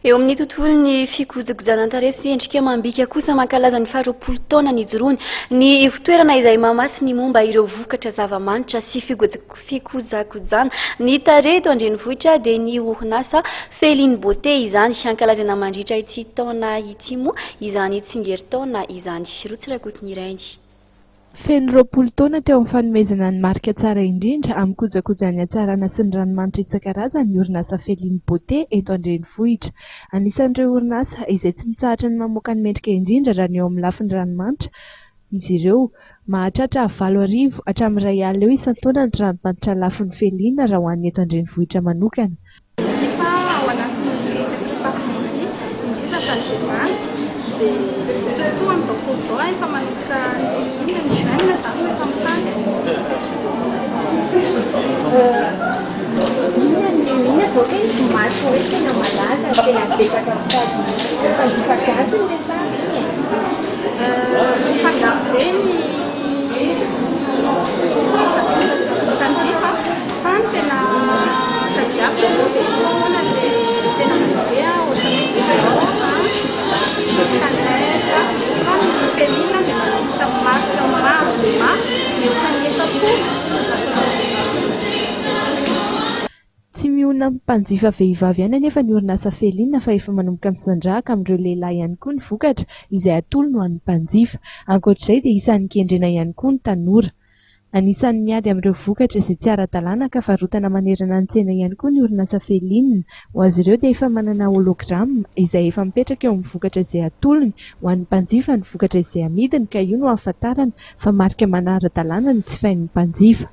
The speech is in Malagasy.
Eo amin'ny tontolon'ny fikojakojana tarehy sy endrika amam-bika kosa mankalaza ny 4 nijoroany ny ivotoerana izay mamatsy ny momba ireo vokatra zava-manitra sy fikojakojana ny tarehy eto an-drenivohitra dia ny orinasa Feline Beauté izany Hankalazaina mandritra ity taona ity moa izany tsingerin-taonany izany rotsirakotiny irainy. Feno 20 taona teo amin'ny fanomezana ny marika tsara indrindra amin'ny kojakojany hatsarana sy ny ranomanitra isan-karazany ny orinasa Feline Beauté eto an-drenivohitra. Anisan'ireo orinasa izay tsy mitsahatra ny mamoaka ny mendrika indrindra raha ny eo amin'ny lafin'ny ranomanitra. Izy ireo mahatratra 7,000 hatramin'ny 2 alina eo isan-taona ny ranomanitra lafin'ny Feline raha ho an'ny eto an-drenivohitra manokana. Surtout amin'izao fotoana izao efa manomboka ny izany efa mitany. Inona izao hoe tomaty hoe tena malaza tena betsaka mpanjifa gasy ny resaka fangaro ireny mpanjifa fa ny tena tadiavy foana tena mandeha tsy miona mpanjifa vehivavy ihany anefa ny orinasa Feline fa efa manomboka misandrahaka amin'ireo lehilahy ihany koa ny vokatra izay atolony ho an'ny mpanjifa. Ankoatr'izay dia isan'ny kendrena ihany koa ny tanora. Anisan'ny miady amin'ireo vokatra izay tsy ara-dalàna ka varotana manerana ny tsena ihany koa ny orinasa Feline. Ho azy ireo dia efa manana hologramma izay efa mipetraka eo amin'ny vokatra izay atolony ho an'ny mpanjifa ny vokatra izay amidiny ka io no ahafantarana fa marika manara-dalàna ny jifain'ny mpanjifa.